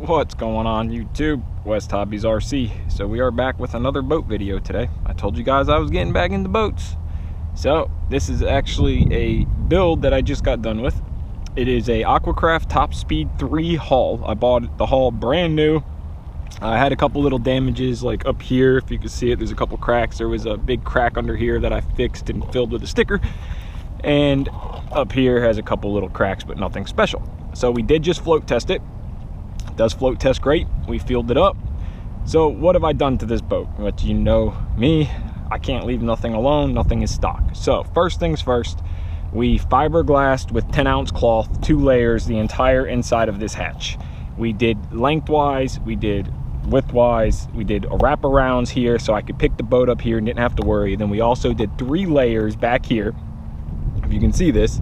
What's going on YouTube? West Hobbies RC. So we are back with another boat video today. I told you guys I was getting back into boats. So this is actually a build that I just got done with. It is a AquaCraft Top Speed 3 hull. I bought the hull brand new. I had a couple little damages like up here, if you can see it, there's a couple cracks. There was a big crack under here that I fixed and filled with a sticker. And up here has a couple little cracks, but nothing special. So we did just float test it. It does float test great. We filled it up. So what have I done to this boat? But you know me, I can't leave nothing alone. Nothing is stock. So first things first, we fiberglassed with 10-ounce cloth, 2 layers, the entire inside of this hatch. We did lengthwise, we did widthwise, we did wraparounds here so I could pick the boat up here and didn't have to worry. Then we also did 3 layers back here, if you can see this,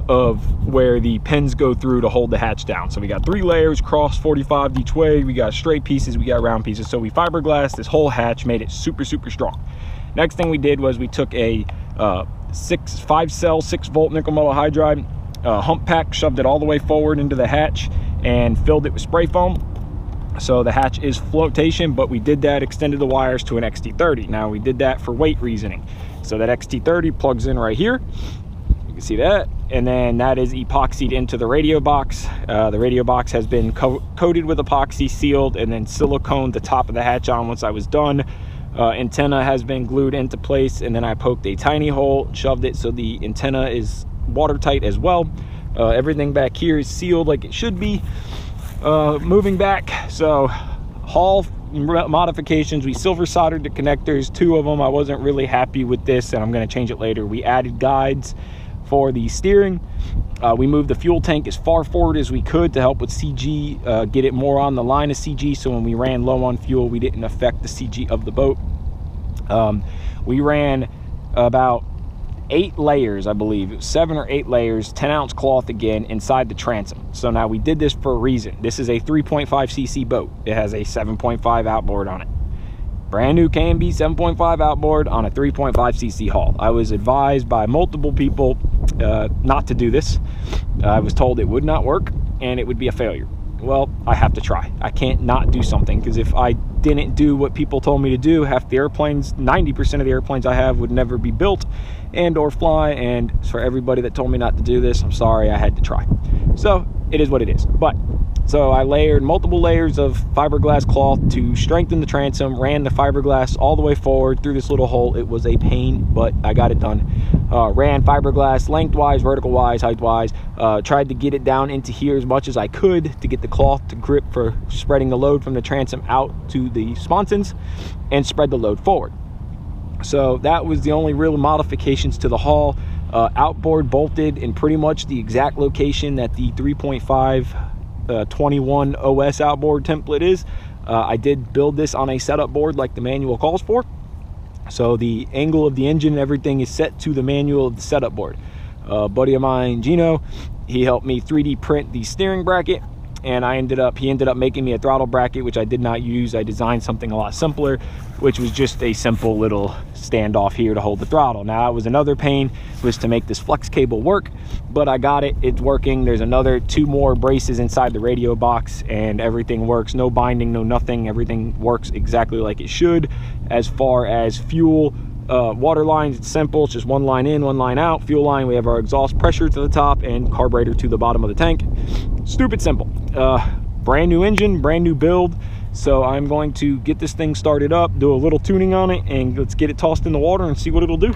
of where the pins go through to hold the hatch down. So we got 3 layers, cross 45 each way, we got straight pieces, we got round pieces. So we fiberglassed this whole hatch, made it super strong. Next thing we did was we took a 5-cell 6-volt nickel metal hydride hump pack, shoved it all the way forward into the hatch and filled it with spray foam. So the hatch is flotation, but we did that, extended the wires to an XT30. Now we did that for weight reasoning. So that XT30 plugs in right here. You can see that. And then that is epoxied into the radio box. The radio box has been coated with epoxy, sealed, and then siliconed the top of the hatch on once I was done. Antenna has been glued into place, and then I poked a tiny hole, shoved it so the antenna is watertight as well. Everything back here is sealed like it should be. Moving back, so hull modifications, we silver soldered the connectors, 2 of them. I wasn't really happy with this, and I'm going to change it later. We added guides for the steering. We moved the fuel tank as far forward as we could to help with CG, get it more on the line of CG, so when we ran low on fuel we didn't affect the CG of the boat. We ran about 8 layers, I believe it was 7 or 8 layers, 10-ounce cloth again inside the transom. So now we did this for a reason. This is a 3.5cc boat. It has a 7.5 outboard on it. Brand new K&B 7.5 outboard on a 3.5cc hull. I was advised by multiple people not to do this. I was told it would not work and it would be a failure. Well, I have to try. I can't not do something, because if I didn't do what people told me to do, half the airplanes, 90% of the airplanes I have would never be built and or fly. And for everybody that told me not to do this, I'm sorry, I had to try. So it is what it is. But so I layered multiple layers of fiberglass cloth to strengthen the transom, ran the fiberglass all the way forward through this little hole. It was a pain, but I got it done. Ran fiberglass lengthwise, vertical-wise, height-wise. Tried to get it down into here as much as I could to get the cloth to grip for spreading the load from the transom out to the sponsons and spread the load forward. So that was the only real modifications to the hull. Outboard bolted in pretty much the exact location that the 3.5 21 OS outboard template is. I did build this on a setup board like the manual calls for. So the angle of the engine and everything is set to the manual of the setup board. A buddy of mine, Gino, he helped me 3D print the steering bracket, and he ended up making me a throttle bracket, which I did not use. I designed something a lot simpler, which was just a simple little standoff here to hold the throttle. Now that was another pain, was to make this flex cable work, but I got it. It's working. There's another 2 more braces inside the radio box and everything works. No binding, no nothing. Everything works exactly like it should. As far as fuel, water lines, it's simple. It's just 1 line in, 1 line out. Fuel line, we have our exhaust pressure to the top and carburetor to the bottom of the tank. Stupid simple. Brand new engine, brand new build. So I'm going to get this thing started up, do a little tuning on it, and let's get it tossed in the water and see what it'll do.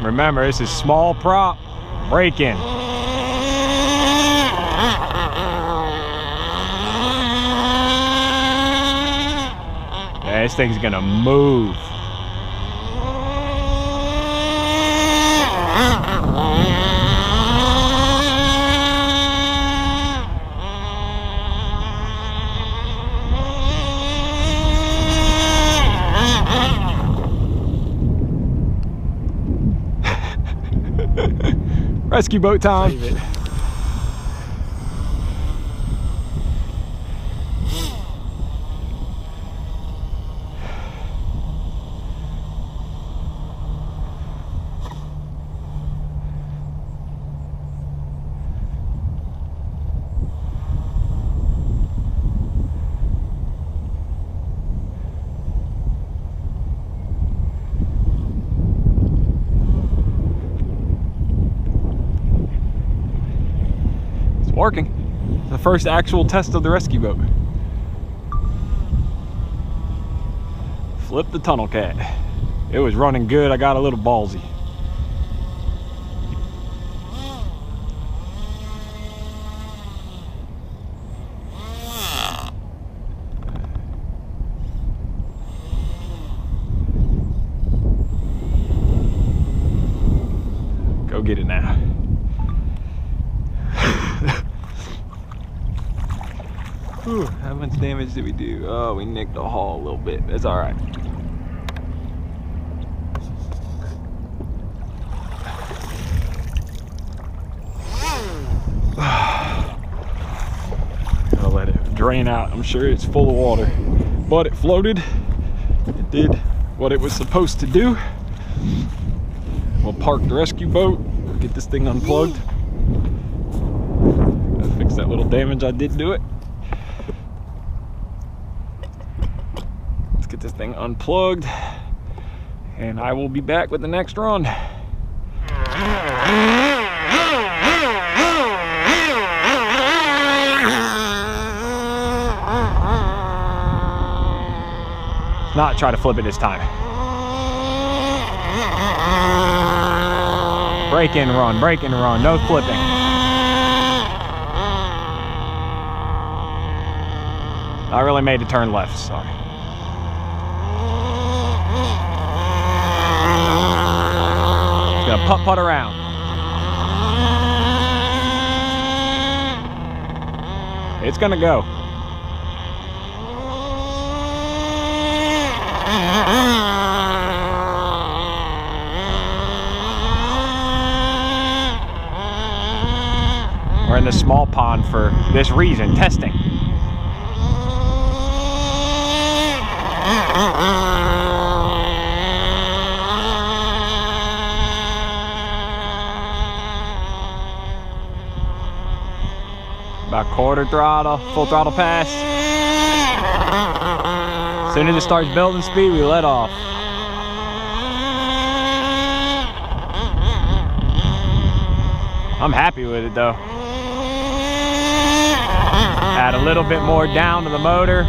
Remember, this is small prop braking. Yeah, this thing's gonna move. Rescue boat time. Save it. Working. The first actual test of the rescue boat. Flip the tunnel cat. It was running good. I got a little ballsy. Go get it now. Whew, how much damage did we do? Oh, we nicked the hull a little bit. It's all right. Gotta let it drain out. I'm sure it's full of water, but it floated. It did what it was supposed to do. We'll park the rescue boat, get this thing unplugged. Gotta fix that little damage I did to it. Get this thing unplugged and I will be back with the next run. Not try to flip it this time. Break and run, break and run, no flipping. I really made a turn left, sorry. Gonna putt around. It's gonna go. We're in the small pond for this reason, testing. About quarter throttle, full throttle pass. As soon as it starts building speed, we let off. I'm happy with it though. Add a little bit more down to the motor.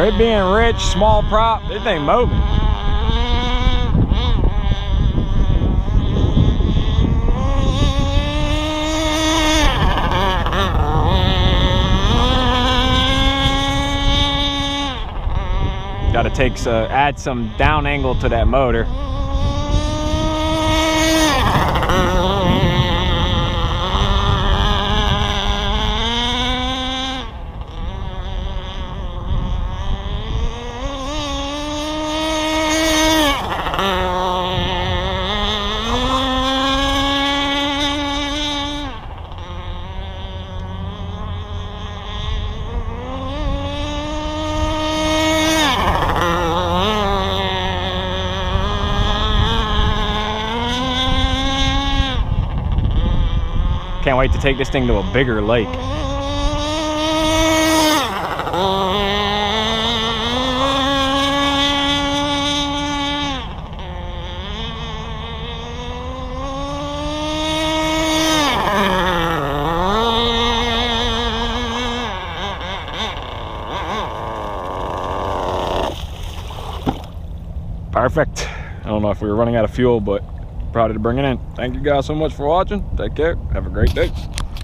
it being rich, small prop, this thing moving. Got to add some down angle to that motor. Can't wait to take this thing to a bigger lake. Perfect. I don't know if we were running out of fuel, but proud to bring it in. Thank you guys so much for watching. Take care. Have a great day.